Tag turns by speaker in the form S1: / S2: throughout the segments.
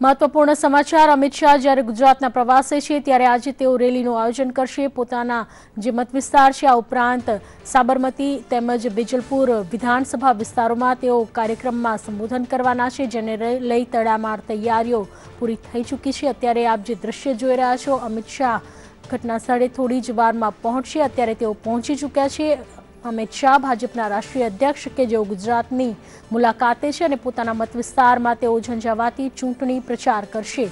S1: महत्वपूर्ण समाचार अमित शाह જ્યારે ગુજરાતના પ્રવાસે છે ત્યારે આજે તેઓ રેલીનું આયોજન કરશે। પોતાના જે મત વિસ્તાર છે આ ઉપરાંત સાબરમતી તેમજ બિજલપુર વિધાનસભા વિસ્તારોમાં તેઓ કાર્યક્રમમાં સંબોધન કરવાના છે, જેને લઈ તડામાર તૈયારીઓ પૂરી થઈ ચૂકી છે। અત્યારે આપ જે દ્રશ્ય જોઈ રહ્યા છો, અમિત શાહ ઘટના સ્થળે થોડી જ વારમાં પહોંચશે। અત્યારે તેઓ પહોંચી ચૂક્યા છે। અમિત શાહ ભાજપના રાષ્ટ્રીય અધ્યક્ષ કે જેઓ ગુજરાતની મુલાકાતે છે અને પોતાના મત વિસ્તારમાં તેઓ ઝંઝાવાતી ચૂંટણી પ્રચાર કરશે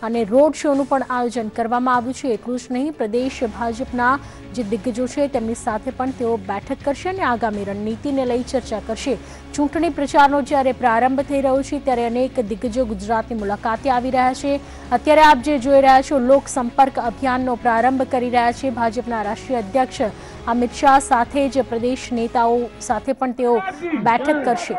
S1: અને રોડ શોનું પણ આયોજન કરવામાં આવ્યું છે। એટલું જ નહીં, પ્રદેશ ભાજપના જે દિગ્ગજો છે તેમની સાથે પણ તેઓ બેઠક કરશે અને આગામી રણનીતિને લઈ ચર્ચા કરશે। ચૂંટણી પ્રચારનો જ્યારે પ્રારંભ થઈ રહ્યો છે ત્યારે અનેક દિગ્ગજો ગુજરાતની મુલાકાતે આવી રહ્યા છે। અત્યારે આપ જે જોઈ રહ્યા છો, લોક સંપર્ક અભિયાનનો પ્રારંભ કરી રહ્યા છે ભાજપના રાષ્ટ્રીય અધ્યક્ષ અમિત શાહ સાથે જ પ્રદેશ નેતાઓ સાથે પણ તેઓ બેઠક કરશે।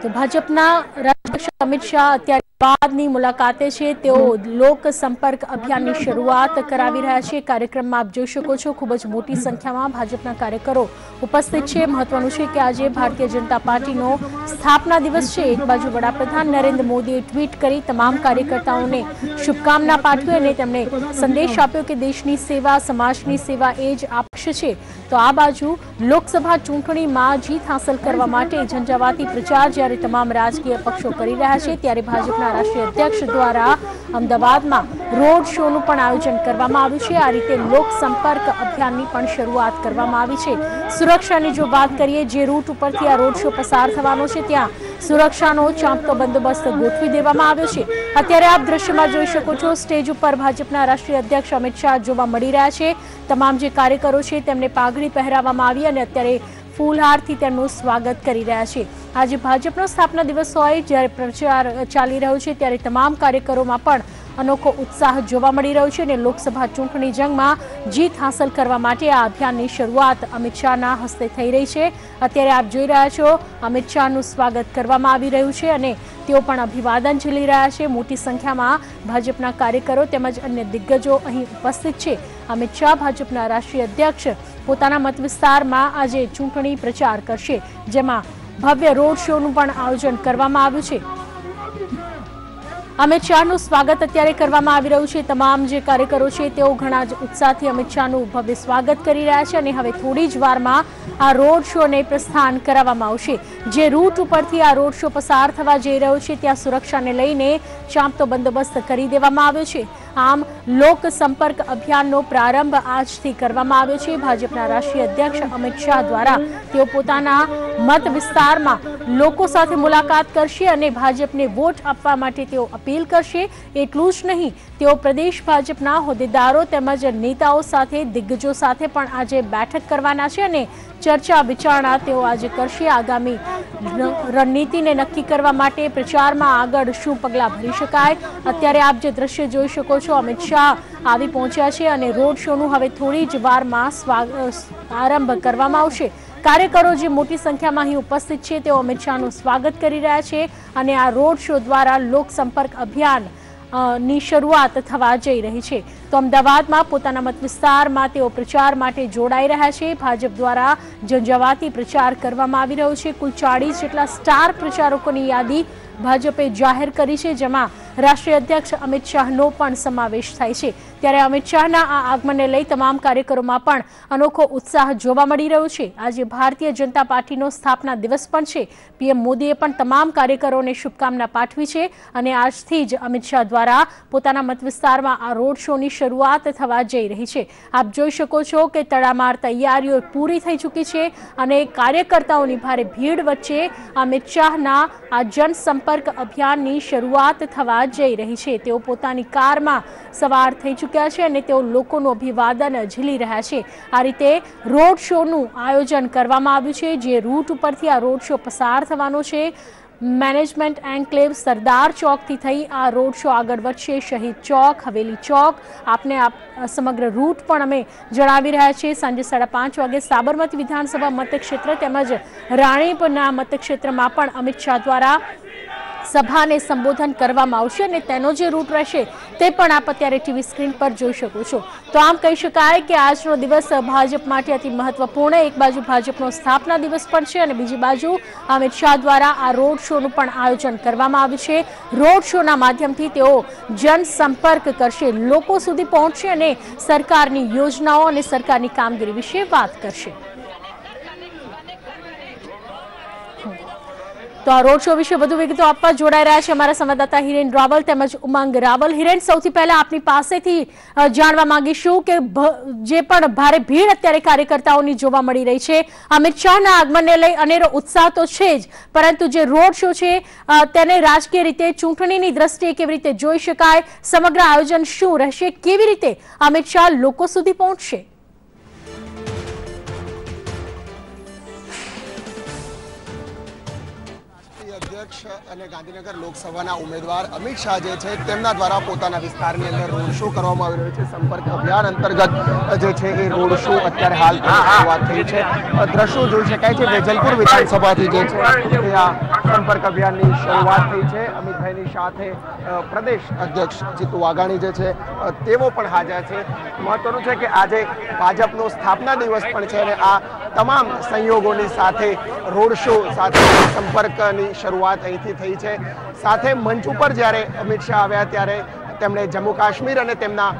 S1: तो भाजपना राष्ट्रीय अमित शाह અત્યારે બાદની મુલાકાતે છે। તેઓ લોક સંપર્ક અભિયાનની શરૂઆત કરાવી રહ્યા છે। કાર્યક્રમમાં આપ જોઈ શકો છો, ખૂબ જ મોટી સંખ્યામાં ભાજપના કાર્યકરો ઉપસ્થિત છે। મહત્વનું છે કે આજે ભારતીય જનતા પાર્ટીનો સ્થાપના દિવસ છે। એક બાજુ વડાપ્રધાન નરેન્દ્ર મોદીએ ટ્વીટ કરી તમામ કાર્યકર્તાઓને શુભકામના પાઠવી અને તેમણે સંદેશ આપ્યો કે દેશની સેવા, સમાજની સેવા એ જ આપશે છે। તો આ બાજુ લોકસભા ચૂંટણીમાં જીત હાંસલ કરવા માટે ઝંઝાવાતી પ્રચાર જ્યારે તમામ રાજકીય પક્ષો કરી રહ્યા છે ત્યારે ભાજપના રાષ્ટ્રીય અધ્યક્ષ દ્વારા અમદાવાદમાં રોડ શોનું પણ આયોજન કરવામાં આવ્યું છે। આ રીતે લોક સંપર્ક અભિયાનની પણ શરૂઆત કરવામાં આવી છે। સુરક્ષાની જો વાત કરીએ, જે રૂટ ઉપરથી આ રોડ શો પસાર થવાનો છે ત્યાં સુરક્ષાનો ચાંપતો બંદોબસ્ત ગોઠવી દેવામાં આવ્યો છે। અત્યારે આપ દ્રશ્યમાં જોઈ શકો છો, સ્ટેજ ઉપર ભાજપના રાષ્ટ્રીય અધ્યક્ષ અમિત શાહ જોવા મળી રહ્યા છે। તમામ જે કાર્યકરો છે તેમને પાઘડી પહેરાવવામાં આવી અને અત્યારે ફૂલહારથી તેમનું સ્વાગત કરી રહ્યા છે। આજે ભાજપનો સ્થાપના દિવસ હોય, જ્યારે પ્રચાર ચાલી રહ્યો છે ત્યારે તમામ કાર્યકરોમાં પણ અનોખો ઉત્સાહ જોવા મળી રહ્યો છે અને લોકસભા ચૂંટણી જંગમાં જીત હાંસલ કરવા માટે આ અભિયાનની શરૂઆત અમિત શાહના હસ્તે થઈ રહી છે। અત્યારે આપ જોઈ રહ્યા છો, અમિત શાહનું સ્વાગત કરવામાં આવી રહ્યું છે અને તેઓ પણ અભિવાદન ઝીલી રહ્યા છે। મોટી સંખ્યામાં ભાજપના કાર્યકરો તેમજ અન્ય દિગ્ગજો અહીં ઉપસ્થિત છે। અમિત શાહ ભાજપના રાષ્ટ્રીય અધ્યક્ષ પોતાના મત વિસ્તારમાં આજે ચૂંટણી પ્રચાર કરશે, જેમાં ભવ્ય રોડ શોનું પણ આયોજન કરવામાં આવ્યું છે। અમિત શાહનું સ્વાગત અત્યારે કરવામાં આવી રહ્યું છે। તમામ જે કાર્યકરો છે તેઓ ઘણા જ ઉત્સાહથી અમિત શાહનું ભવ્ય સ્વાગત કરી રહ્યા છે અને હવે થોડી જ વારમાં આ રોડ શોને પ્રસ્થાન કરાવવામાં આવશે। જે રૂટ ઉપરથી આ રોડ શો પસાર થવા જઈ રહ્યો છે ત્યાં સુરક્ષાને લઈને ચાંપતો બંદોબસ્ત કરી દેવામાં આવ્યો છે। આમ લોક સંપર્ક અભિયાનનો પ્રારંભ આજથી કરવામાં આવ્યો છે। ભાજપના રાષ્ટ્રીય અધ્યક્ષ અમિત શાહ દ્વારા તેઓ પોતાના મત વિસ્તારમાં લોકો સાથે મુલાકાત કરશે અને ભાજપને વોટ આપવા માટે તેઓ અપીલ કરશે। એટલું જ નહીં, તેઓ પ્રદેશ ભાજપના હોદ્દેદારો તેમજ નેતાઓ સાથે, દિગ્ગજો સાથે પણ આજે બેઠક કરવાના છે અને ચર્ચા વિચારણા તેઓ આજે કરશે। આગામી રણનીતિને નક્કી કરવા માટે પ્રચારમાં આગળ શું પગલાં ભરી શકાય। અત્યારે આપ જે દ્રશ્ય જોઈ શકો છો, અમિત શાહ આવી પહોંચ્યા છે અને રોડ શોનું હવે થોડી જ વારમાં આરંભ કરવામાં આવશે। કાર્યકરો જે મોટી સંખ્યામાં અહીં ઉપસ્થિત છે તેઓ અમિત શાહનું સ્વાગત કરી રહ્યા છે અને આ રોડ શો દ્વારા લોક સંપર્ક અભિયાન ની શરૂઆત થવા જઈ રહી છે। તો અમદાવાદમાં પોતાના મત વિસ્તારમાં તેઓ પ્રચાર માટે જોડાઈ રહ્યા છે। ભાજપ દ્વારા ઝંઝાવાતી પ્રચાર કરવામાં આવી રહ્યો છે। કુલ 40 જેટલા સ્ટાર પ્રચારકોની યાદી ભાજપે જાહેર કરી છે, જેમાં રાષ્ટ્રીય અધ્યક્ષ અમિત શાહનો પણ સમાવેશ થાય છે। ત્યારે અમિત શાહના આ આગમનને લઈ તમામ કાર્યકરોમાં પણ અનોખો ઉત્સાહ જોવા મળી રહ્યો છે। આજે ભારતીય જનતા પાર્ટીનો સ્થાપના દિવસ પણ છે। પીએમ મોદીએ પણ તમામ કાર્યકરોને શુભકામના પાઠવી છે અને આજથી જ અમિત શાહ દ્વારા પોતાના મત વિસ્તારમાં આ રોડ શોની શરૂઆત થવા જઈ રહી છે। આપ જોઈ શકો છો કે તડામાર તૈયારીઓ પૂરી થઈ ચૂકી છે અને કાર્યકર્તાઓની ભારે ભીડ વચ્ચે અમિત શાહના આ જનસંપર્ક અભિયાનની શરૂઆત થવા જઈ રહી છે। તેઓ પોતાની કારમાં સવાર થઈ ચૂક્યા છે અને તેઓ લોકોનું અભિવાદન ઝીલી રહ્યા છે। આ રીતે રોડ શોનું આયોજન કરવામાં આવ્યું છે। જે રૂટ ઉપરથી આ રોડ શો પસાર થવાનો છે, મેનેજમેન્ટ એન્કલેવ સરદાર ચોકથી થઈ આ રોડ શો આગળ વધશે શહીદ ચોક, હવેલી ચોક। આપને સમગ્ર રૂટ પણ અમે જણાવી રહ્યા છીએ। સાંજે 5:30 વાગે સાબરમતી વિધાનસભા મતક્ષેત્ર તેમજ રાણીપના મતક્ષેત્રમાં પણ અમિત શાહ દ્વારા સભાને સંબોધન કરવામાં આવશે અને તેનો જે રૂટ રહેશે તે પણ આપ અત્યારે ટીવી સ્ક્રીન પર જોઈ શકો છો। તો આમ કહી શકાય કે આજનો દિવસ ભાજપ માટે અતિ મહત્વપૂર્ણ। એક બાજુ ભાજપનો સ્થાપના દિવસ પણ છે અને બીજી બાજુ અમિત શાહ દ્વારા આ રોડ શોનું પણ આયોજન કરવામાં આવ્યું છે। રોડ શોના માધ્યમથી તેઓ જનસંપર્ક કરશે, લોકો સુધી પહોંચશે અને સરકારની યોજનાઓ અને સરકારની કામગીરી વિશે વાત કરશે। તો આ રોડ શો વિશે વધુ વિગતો આપવા જોડાઈ રહ્યા છે અમારા સંવાદદાતા હિરેન રાવલ તેમજ ઉમંગ રાવલ। હિરેન, સૌથી પહેલા આપની પાસેથી જાણવા માંગીશું કે જે પણ ભારે ભીડ અત્યારે કાર્યકર્તાઓની જોવા મળી રહી છે, અમિત શાહના આગમનને લઈ અનેરો ઉત્સાહ તો છે જ, પરંતુ જે રોડ શો છે તેને રાજકીય રીતે ચૂંટણીની દ્રષ્ટિએ કેવી રીતે જોઈ શકાય, સમગ્ર આયોજન શું રહેશે, કેવી રીતે અમિત શાહ લોકો સુધી પહોંચશે?
S2: અધ્યક્ષ અને ગાંધીનગર લોકસભાના ઉમેદવાર અમિત શાહ જે છે તેમના દ્વારા પોતાના વિસ્તારની અંદર રોડ શો કરવામાં આવી રહ્યો છે। સંપર્ક અભિયાન અંતર્ગત જે છે એ રોડ શો અત્યારે હાલ શરૂઆત થઈ છે। દ્રશ્યો જોઈ શકાય છે વેજલપુર વિધાનસભાથી જે છે એ આ સંપર્ક અભિયાનની શરૂઆત થઈ છે। અમિતભાઈની સાથે પ્રદેશ અધ્યક્ષ જીતુ વાઘાણી જે છે તેઓ પણ હાજર છે। મહત્વનું છે કે આજે ભાજપનો સ્થાપના દિવસ પણ છે અને આ તમામ સંયોગોની સાથે રોડ શો સાથે સંપર્કની શરૂઆત અહીંથી થઈ છે। સાથે મંચ ઉપર જ્યારે અમિત શાહ આવ્યા ત્યારે તેમણે જમ્મુ કાશ્મીર અને તેમના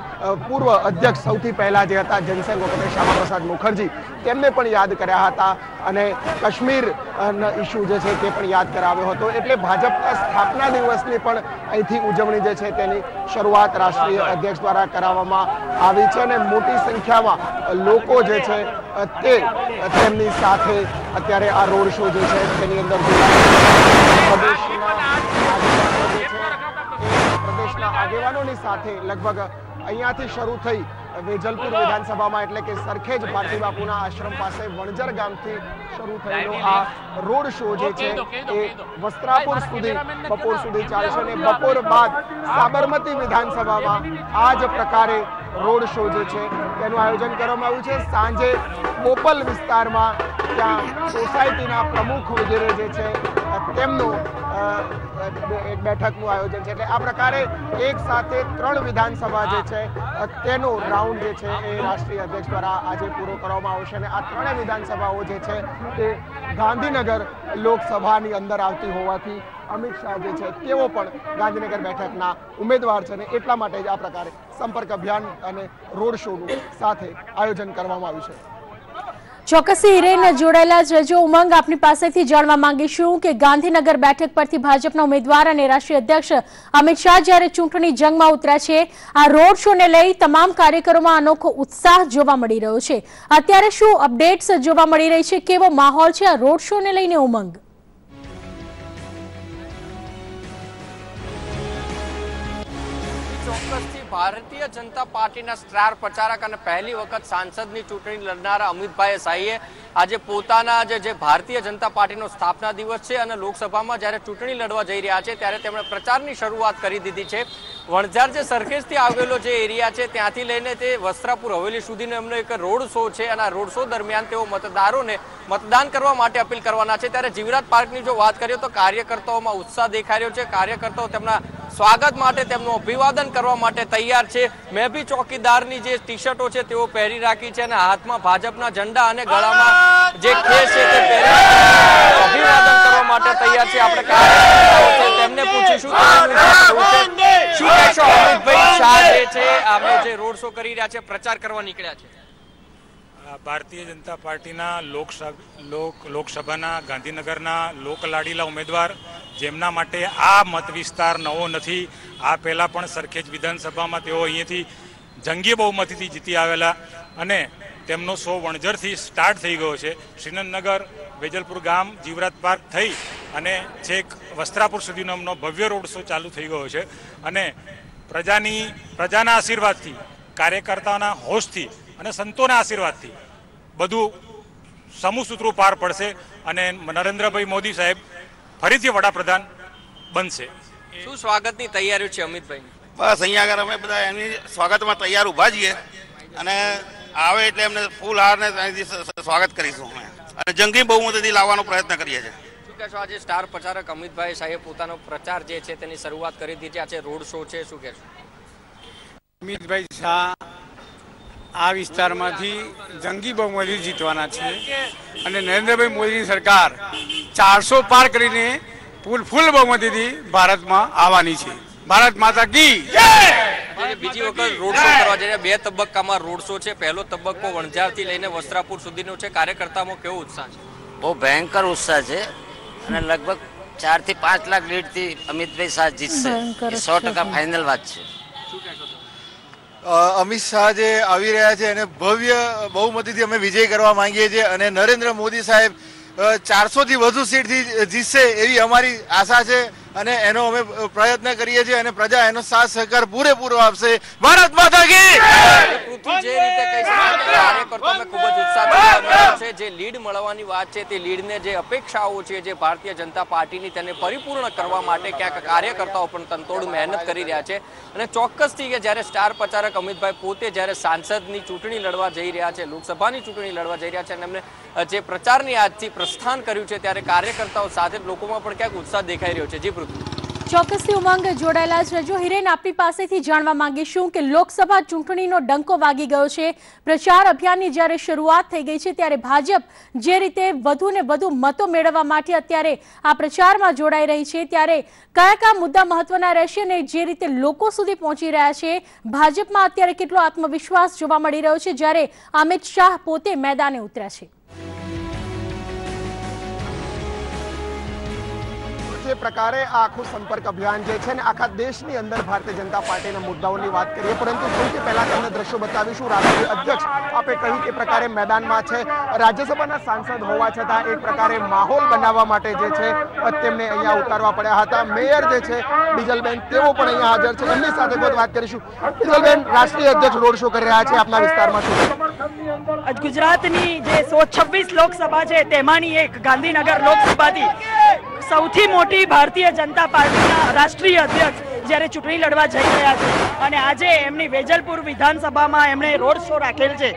S2: પૂર્વ અધ્યક્ષ સૌથી પહેલા જે હતા જનસંઘ વખતે શ્યામા પ્રસાદ મુખર્જી તેમને પણ યાદ કર્યા હતા અને કાશ્મીર ઇસ્યુ જે છે તે પણ યાદ કરાવ્યો હતો। એટલે ભાજપના સ્થાપના દિવસની પણ અહીંથી ઉજવણી જે છે તેની શરૂઆત રાષ્ટ્રીય અધ્યક્ષ દ્વારા કરાવવામાં આવી છે અને મોટી સંખ્યામાં લોકો જે છે તે તેમની સાથે અત્યારે આ રોડ શો જે છે તેની અંદર પ્રદેશના આગેવાનોની સાથે લગભગ અહીંયાથી શરૂ થઈ વેજલપુર વિધાનસભામાં એટલે કે સરખેજ ભારતી બાપુના આશ્રમ પાસે વણજર ગામથી શરૂ થયેલો આ રોડ શો જે છે એ વસ્ત્રાપુર સુધી બપોર સુધી ચાલશે અને બપોર બાદ સાબરમતી વિધાનસભામાં આ જ પ્રકારે રોડ શો જે છે તેનું આયોજન કરવામાં આવ્યું છે। સાંજે બોપલ વિસ્તારમાં ત્યાં સોસાયટીના પ્રમુખ વગેરે જે છે તેમનું એક બેઠકનું આયોજન છે। એટલે આ પ્રકારે એક સાથે 3 વિધાનસભા જે છે તેનો રાઉન્ડ જે છે એ રાષ્ટ્રીય અધ્યક્ષ દ્વારા આજે પૂરો કરવામાં આવશે અને આ 3 વિધાનસભાઓ જે છે તે ગાંધીનગર લોકસભાની અંદર આવતી હોવાથી અમિત શાહ જે છે તેઓ પણ ગાંધીનગર બેઠકના ઉમેદવાર છે અને એટલા માટે જ આ પ્રકારે સંપર્ક અભિયાન અને રોડ શોનું સાથે આયોજન કરવામાં આવ્યું છે।
S1: ચોક્કસથી હિરેન જોડાયેલા જ રહેજો। ઉમંગ, આપની પાસેથી જાણવા માંગીશું કે ગાંધીનગર બેઠક પરથી ભાજપના ઉમેદવાર અને રાષ્ટ્રીય અધ્યક્ષ અમિત શાહ જ્યારે ચૂંટણી જંગમાં ઉતર્યા છે, આ રોડ શોને લઈ તમામ કાર્યકરોમાં અનોખો ઉત્સાહ જોવા મળી રહ્યો છે। અત્યારે શું અપડેટ્સ જોવા મળી રહી છે, કેવો માહોલ છે આ રોડ શોને લઈને? ઉમંગ,
S3: ચોક્કસથી ભારતીય જનતા પાર્ટીના સ્ટાર પ્રચારક અને પહેલી વખત સાંસદની ચૂંટણી લડનારા અમિતભાઈ શાહે આજે પોતાના જે ભારતીય જનતા પાર્ટીનો સ્થાપના દિવસ છે અને લોકસભામાં જ્યારે ચૂંટણી લડવા જઈ રહ્યા છે ત્યારે તેમણે પ્રચારની શરૂઆત કરી દીધી છે। વણઝાર જે સરખેજથી આવેલો જે એરિયા છે ત્યાંથી લઈને તે વસ્ત્રાપુર હવેલી સુધીનો એમનો એક રોડ શો છે અને આ રોડ શો દરમિયાન તેઓ મતદારોને મતદાન કરવા માટે અપીલ કરવાના છે। ત્યારે જીવરાજ પાર્કની જો વાત કરીએ તો કાર્યકર્તાઓમાં ઉત્સાહ દેખાઈ રહ્યો છે। કાર્યકર્તાઓ તેમના સ્વાગત માટે, તેમનું અભિવાદન કરવા માટે તૈયાર છે। મેં બી ચોકીદારની જે ટી શર્ટો છે તેઓ પહેરી રાખી છે અને હાથમાં ભાજપના ઝંડા અને ગળામાં જે ખેસ છે તે પહેરી અભિવાદન કરવા માટે તૈયાર છે। આપણે કાર્યકર્તાઓ છે તેમને પૂછીશું શું કહેશો અમિતભાઈ શાહ જે છે આપણે જે રોડ શો કરી રહ્યા છે, પ્રચાર કરવા નીકળ્યા છે?
S4: ભારતીય જનતા પાર્ટીના લોકસભાના ગાંધીનગરના લોકલાડીલા ઉમેદવાર જેમના માટે આ મત વિસ્તાર નવો નથી। આ પહેલાં પણ સરખેજ વિધાનસભામાં તેઓ અહીંયાથી જંગી બહુમતીથી જીતી આવેલા અને તેમનો શો વણઝરથી સ્ટાર્ટ થઈ ગયો છે। શ્રીનગર વેજલપુર ગામ જીવરાજ પાર્ક થઈ અને છેક વસ્ત્રાપુર સુધીનો એમનો ભવ્ય રોડ શો ચાલુ થઈ ગયો છે અને પ્રજાના આશીર્વાદથી, કાર્યકર્તાઓના હોશથી અને સંતોના આશીર્વાદથી બધું સમૂહસૂત્રું પાર પડશે અને નરેન્દ્રભાઈ મોદી સાહેબ ફરીથી વડાપ્રધાન બનશે।
S3: શું સ્વાગતની તૈયારીઓ છે અમિતભાઈ?
S5: બસ અહીંયા આગળ અમે બધા એમની સ્વાગતમાં તૈયાર ઊભા છીએ અને આવે એટલે એમને ફૂલ હાર ને સ્વાગત કરીશું અમે અને જંગી બહુમતીથી લાવવાનો પ્રયત્ન કરીએ છીએ।
S3: કહેશો આજે સ્ટાર પ્રચારક અમિતભાઈ શાહે પોતાનો પ્રચાર જે છે તેની શરૂઆત કરી દીધી, આજે રોડ શો છે, શું કહેશો?
S6: અમિતભાઈ શાહ આ વિસ્તારમાંથી જંગી બહુમતી જીતવાના છે અને નરેન્દ્રભાઈ મોદીની સરકાર 400 પાર કરીને ફૂલ બહુમતીથી ભારતમાં આવવાની છે. ભારત માતા કી જય.
S3: બીજી વખત રોડ શો કરવા જઈને 2 તબક્કામાં રોડ શો છે. પહેલો તબક્કો વણઝારથી લઈને વસ્ત્રાપુર સુધીનો છે. કાર્યકર્તામાં કેવો ઉત્સાહ છે?
S7: બહુ ભયંકર ઉત્સાહ છે અને લગભગ 4 થી 5 લાખ લીડથી અમિતભાઈ શાહ જીતશે. 100% ફાઇનલ વાત છે.
S8: અમિત શાહ જે આવી રહ્યા છે એને ભવ્ય બહુમતીથી અમે વિજય કરવા માંગીએ છીએ અને નરેન્દ્ર મોદી સાહેબ 400 થી વધુ સીટથી જીતશે એવી અમારી આશા છે અને એનો અમે પ્રયત્ન કરીએ છીએ અને પ્રજા એનો સાથ સહકાર પૂરેપૂરો આપશે. ભારત માતા કી
S3: પૃથ્વી જે રીતે કહી શકાય કે કાર્યકર્તાઓમાં ખૂબ જ ઉત્સાહ જોવા મળ્યો છે. જે લીડ મળવાની વાત છે તે લીડને જે અપેક્ષાઓ છે જે ભારતીય જનતા પાર્ટીની તેને પરિપૂર્ણ કરવા માટે ક્યાંક કાર્યકર્તાઓ પણ તનતોડ મહેનત કરી રહ્યા છે અને ચોક્કસથી કે જ્યારે સ્ટાર પ્રચારક અમિતભાઈ પોતે જ્યારે સાંસદની ચૂંટણી લડવા જઈ રહ્યા છે, લોકસભાની ચૂંટણી લડવા જઈ રહ્યા છે અને એમને જે પ્રચારની આજથી પ્રસ્થાન કર્યું છે ત્યારે કાર્યકર્તાઓ સાથે લોકોમાં પણ ક્યાંક ઉત્સાહ દેખાઈ રહ્યો છે. જી પૃથ્વી,
S1: ચોક્કસથી ઉમંગ જોડાયેલા છે. જો હિરેન, આપની પાસેથી જાણવા માંગીશું કે લોકસભા ચૂંટણીનો ડંકો વાગી ગયો છે, પ્રચાર અભિયાનની જ્યારે શરૂઆત થઈ ગઈ છે ત્યારે ભાજપ જે રીતે વધુ ને વધુ મતો મેળવવા માટે અત્યારે આ પ્રચારમાં જોડાઈ રહી છે ત્યારે કયા મુદ્દા મહત્વના રહેશે અને જે રીતે લોકો સુધી પહોંચી રહ્યા છે, ભાજપમાં અત્યારે કેટલો આત્મવિશ્વાસ જોવા મળી રહ્યો છે જ્યારે અમિત શાહ પોતે મેદાને ઉતર્યા છે?
S2: જે પ્રકારે આ આખું સંપર્ક અભિયાન જે છે ને આખા દેશની અંદર ભારતીય જનતા પાર્ટીના મુદ્દાઓની વાત કરીએ, પરંતુ સૌથી પહેલા તમને દ્રશ્યો બતાવીશું. રાષ્ટ્રીય અધ્યક્ષ આપે કહ્યું કે પ્રકારે મેદાનમાં છે. રાજ્યસભાના સાંસદ હોવા છતાં એક પ્રકારે માહોલ બનાવવા માટે જે છે તેમને અહીંયા ઉતારવા પડ્યા હતા. મેયર જે છે બીજલબેન તેઓ પણ અહીંયા હાજર છે, એમની સાથે કોઈ વાત કરીશું. બીજલબેન, રાષ્ટ્રીય અધ્યક્ષ રોડ શો કરી રહ્યા છે આપના વિસ્તારમાં શું?
S9: ગુજરાતની જે 126 લોકસભા છે તેમાંની એક ગાંધીનગર લોકસભાથી સૌથી મોટી ભારતીય જનતા પાર્ટીના રાષ્ટ્રીય અધ્યક્ષ જ્યારે ચૂંટણી લડવા જઈ રહ્યા છે અને આજે એમની વેજલપુર વિધાનસભામાં એમણે રોડ શો રાખેલ છે.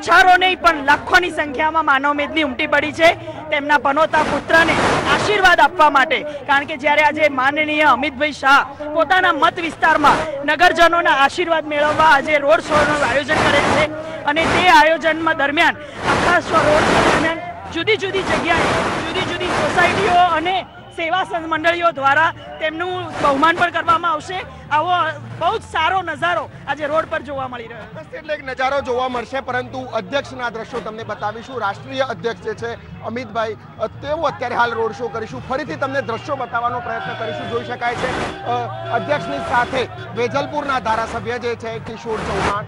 S9: હજારો નહીં પણ લાખોની સંખ્યામાં માનવમેદની ઉમટી પડી છે તેમના પનોતા પુત્રને આશીર્વાદ આપવા માટે. કારણ કે જ્યારે આજે માનનીય અમિતભાઈ શાહ પોતાના મત વિસ્તારમાં નગરજનોના આશીર્વાદ મેળવવા આજે રોડ શોનું આયોજન કરેલ છે અને તે આયોજનમાં દરમિયાન આખા રોડ શો દરમિયાન જુદી જુદી જગ્યાએ જુદી જુદી સોસાયટીઓ અને સેવા મંડળીઓ દ્વારા તેમનું બહુમાન પણ કરવામાં આવશે. આવો બહુ જ સારો નજારો આજે રોડ પર જોવા મળી રહ્યો છે.
S2: એટલે એક નજારો જોવા મળશે, પરંતુ અધ્યક્ષના દ્રશ્યો તમને બતાવીશું. રાષ્ટ્રીય અધ્યક્ષ જે છે અમિતભાઈ તેઓ અત્યારે હાલ રોડ શો કરીશું. ફરીથી તમને દ્રશ્યો બતાવવાનો પ્રયત્ન કરીશું. જોઈ શકાય છે અધ્યક્ષની સાથે વેજલપુરના ધારાસભ્ય જે છે કિશોર ચૌહાણ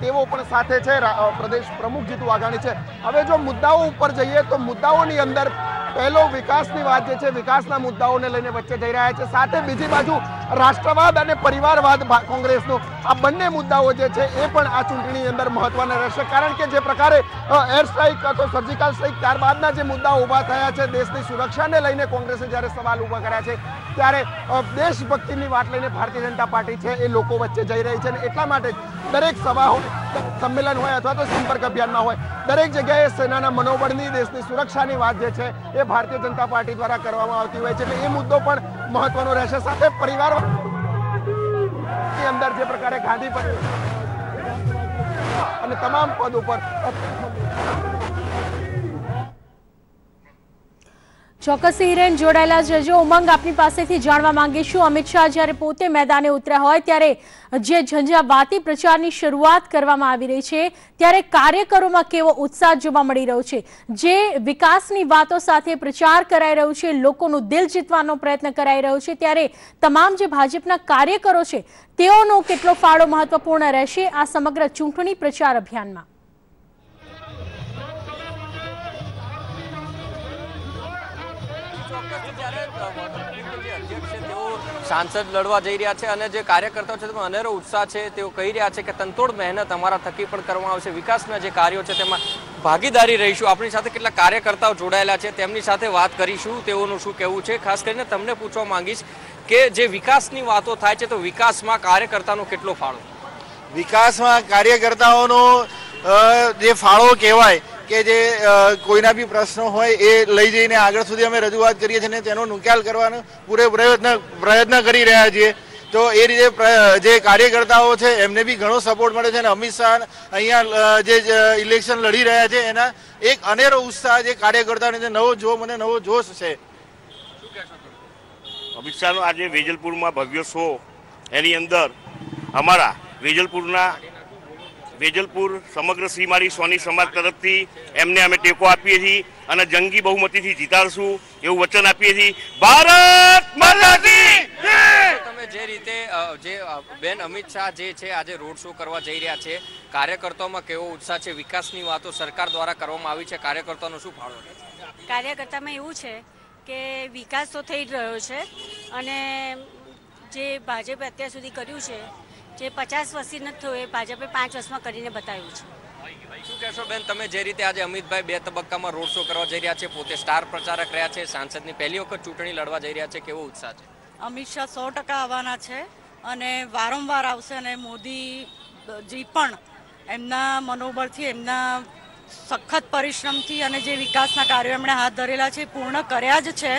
S2: તેઓ પણ સાથે છે. પ્રદેશ પ્રમુખ જીતુ વાઘાણી છે. હવે જો મુદ્દાઓ ઉપર જઈએ તો મુદ્દાઓની અંદર પહેલો વિકાસની વાત જે છે, વિકાસના મુદ્દાઓને લઈને વચ્ચે જઈ રહ્યા છે. સાથે બીજી બાજુ રાષ્ટ્રવાદ અને પરિવારવાદ કોંગ્રેસનો આ બંને મુદ્દાઓ જે છે એ પણ આ ચૂંટણીની અંદર મહત્વના રહેશે. કારણ કે જે પ્રકારે એર સ્ટ્રાઇક અથવા સર્જિકલ સ્ટ્રાઇક ત્યારબાદના જે મુદ્દાઓ ઊભા થયા છે, દેશની સુરક્ષાને લઈને કોંગ્રેસે જ્યારે સવાલ ઊભા કર્યા છે ત્યારે દેશભક્તિની વાત લઈને ભારતીય જનતા પાર્ટી છે એ લોકો વચ્ચે જઈ રહી છે અને એટલા માટે દરેક સભા હોય, સંમેલન હોય અથવા તો સંપર્ક અભિયાનમાં હોય, દરેક જગ્યાએ સેનાના મનોબળની, દેશની સુરક્ષાની વાત જે છે એ ભારતીય જનતા પાર્ટી દ્વારા કરવામાં આવતી હોય છે. એટલે એ મુદ્દો પણ મહત્વનો રહેશે. સાથે પરિવારની અંદર જે પ્રકારે ગાંધી પર અને તમામ પદ ઉપર
S1: ચોક્કસ હિરેન જોડાયેલા જજો. ઉમંગ, આપની પાસેથી જાણવા માંગીશું, અમિત શાહ જ્યારે પોતે મેદાને ઉતર્યા હોય ત્યારે જે ઝંઝાવાતી પ્રચારની શરૂઆત કરવામાં આવી રહી છે ત્યારે કાર્યકરોમાં કેવો ઉત્સાહ જોવા મળી રહ્યો છે? જે વિકાસની વાતો સાથે પ્રચાર કરાઈ રહ્યો છે, લોકોનું દિલ જીતવાનો પ્રયત્ન કરાઈ રહ્યો છે ત્યારે તમામ જે ભાજપના કાર્યકરો છે તેઓનો કેટલો ફાળો મહત્વપૂર્ણ રહેશે આ સમગ્ર ચૂંટણી પ્રચાર અભિયાનમાં?
S3: સાંસદ લડવા જઈ રહ્યા છે અને જે કાર્યકર્તાઓ છે તેમાં અનેરો ઉત્સાહ છે. તેઓ કહી રહ્યા છે કે તનતોડ મહેનત અમારા થકી પણ કરવામાં આવશે. વિકાસના જે કાર્યો છે તેમાં ભાગીદારી રહીશું. આપણી સાથે કેટલાક કાર્યકર્તાઓ જોડાયેલા છે, તેમની સાથે વાત કરીશું. તેઓનું શું કહેવું છે, ખાસ કરીને તમને પૂછવા માંગીશ કે જે વિકાસની વાતો થાય છે તો વિકાસમાં કાર્યકર્તાનો કેટલો ફાળો?
S8: વિકાસમાં કાર્યકર્તાઓનો જે ફાળો કહેવાય કે જે કોઈના બી પ્રશ્નો હોય એ લઈ જઈને આગળ સુધી અમે રજૂઆત કરીએ છીએ અને તેનો નિકાલ કરવાનો પ્રયત્ન કરી રહ્યા છીએ. તો એ રીતે જે કાર્યકર્તાઓ છે એમને બી ઘણો સપોર્ટ મળે છે અને અમિત શાહ અહીંયા જે ઇલેક્શન લડી રહ્યા છે એના એક અનેરો ઉત્સાહ જે કાર્યકર્તાઓને નવો જોશ છે.
S5: અમિત શાહનો આજે વેજલપુરમાં ભવ્ય શો, એની અંદર અમારા વેજલપુર સમગ્ર શ્રીમાળી સોની સમાજ તરફથી એમને અમે ટેકો આપીએ છીએ અને જંગી બહુમતીથી જીતાડશું એવું વચન આપીએ છીએ. ભારત માતા કી જય.
S3: તમે જે રીતે જે બેન અમિત શાહ જે છે આજે રોડ શો કરવા જઈ રહ્યા છે, કાર્યકર્તાઓમાં કેવો ઉત્સાહ છે? વિકાસની વાતો સરકાર દ્વારા કરવામાં આવી છે, કાર્યકર્તાઓનો શું ફાળો છે?
S10: કાર્યકર્તામાં એવું છે કે વિકાસ તો થઈ રહ્યો છે અને જે ભાજપે અત્યાર સુધી કર્યું છે, જે 50 વર્ષથી નથી થયું એ ભાજપે 5 વર્ષમાં કરીને બતાવ્યું છે.
S3: શું કહેશો બેન, તમે જે રીતે આજે અમિતભાઈ 2 તબક્કામાં રોડ શો કરવા જઈ રહ્યા છે, પોતે સ્ટાર પ્રચારક રહ્યા છે, સાંસદની પહેલી વખત ચૂંટણી લડવા જઈ રહ્યા છે, કેવો ઉત્સાહ છે?
S11: અમિત શાહ 100% આવવાના છે અને વારંવાર આવશે અને મોદીજી પણ એમના મનોબળથી, એમના સખત પરિશ્રમથી અને જે વિકાસના કાર્યો એમણે હાથ ધરેલા છે પૂર્ણ કર્યા જ છે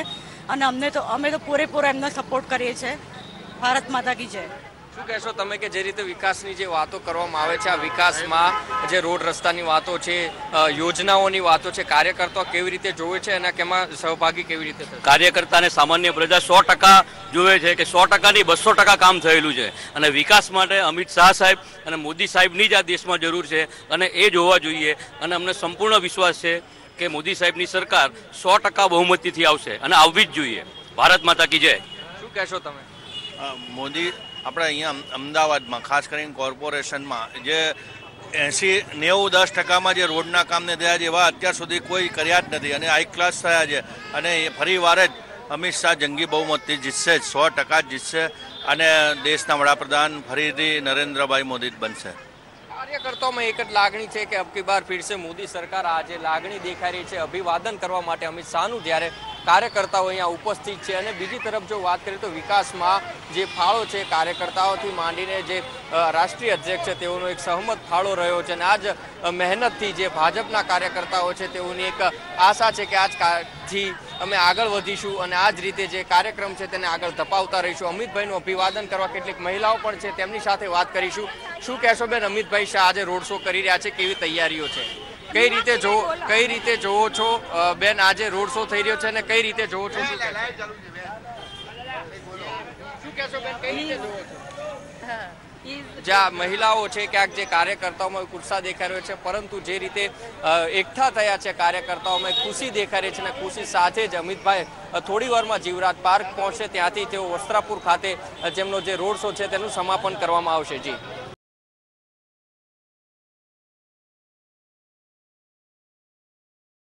S11: અને અમે તો પૂરેપૂરો એમનો સપોર્ટ કરીએ છીએ. ભારત માતા કી જય.
S3: શું કહેશો તમે કે જે રીતે વિકાસની જે વાતો કરવામાં આવે છે, આ વિકાસમાં જે રોડ રસ્તાની વાતો છે, યોજનાઓની વાતો છે, કાર્યકર્તાઓ કેવી રીતે જોવે છે અને કેમાં સહભાગી કેવી રીતે થશે?
S12: કાર્યકર્તાને સામાન્ય પ્રજા 100% જોવે છે કે 100% નહીં 200% કામ થયેલું છે અને વિકાસ માટે અમિત શાહ સાહેબ અને મોદી સાહેબની જ આ દેશમાં જરૂર છે અને એ જોવા જોઈએ અને અમને સંપૂર્ણ વિશ્વાસ છે કે મોદી સાહેબની સરકાર 100% બહુમતીથી આવશે અને આવવી જ જોઈએ. ભારત માતા કી જય.
S3: શું કહેશો તમે?
S5: મોદી આપણે અહીંયા અમદાવાદમાં ખાસ કરીને કોર્પોરેશનમાં જે 80-90-10%માં જે રોડના કામને થયા છે એવા અત્યાર સુધી કોઈ કર્યા જ નથી અને હાઈ ક્લાસ થયા છે અને ફરી વાર જ અમિત શાહ જંગી બહુમતી જીતશે, 100% જીતશે અને દેશના વડાપ્રધાન ફરીથી નરેન્દ્રભાઈ મોદી જ બનશે.
S3: કાર્યકર્તાઓમાં એક જ લાગણી છે કે અબકી બાર ફિર સે મોદી સરકાર. આજે લાગણી દેખાઈ રહી છે અભિવાદન કરવા માટે અમિત શાહનું, જ્યારે કાર્યકર્તાઓ અહીંયા ઉપસ્થિત છે. અને બીજી તરફ જો વાત કરીએ તો વિકાસમાં જે ફાળો છે કાર્યકર્તાઓથી માંડીને જે રાષ્ટ્રીય અધ્યક્ષ છે તેઓનો એક સહમત ફાળો રહ્યો છે અને આ જ મહેનતથી જે ભાજપના કાર્યકર્તાઓ છે તેઓની એક આશા છે કે આજથી અમે આગળ વધીશું અને આ જ રીતે જે કાર્યક્રમ છે તેને આગળ ધપાવતા રહીશું. અમિતભાઈનું અભિવાદન કરવા કેટલીક મહિલાઓ પણ છે, તેમની સાથે વાત કરીશું. શું કહેશો બેન, અમિતભાઈ શાહ આજે રોડ શો કરી રહ્યા છે, કેવી તૈયારીઓ છે? કઈ રીતે જોવો છો બેન આજે રોડ શો થઈ રહ્યો છે અને કઈ રીતે જોવો છો? શું કહેશો બેન, કઈ રીતે જોવો છો? જ્યાં મહિલાઓ છે ક્યાંક જે કાર્યકર્તાઓમાં ઉત્સાહ દેખાઈ રહ્યો છે, પરંતુ જે રીતે એકઠા થયા છે કાર્યકર્તાઓમાં ખુશી દેખાઈ રહી છે અને ખુશી સાથે જ અમિતભાઈ થોડી વારમાં જીવરાજ પાર્ક પહોંચશે, ત્યાંથી તેઓ વસ્ત્રાપુર ખાતે જેમનો જે રોડ શો છે તેનું સમાપન કરવામાં આવશે. જી.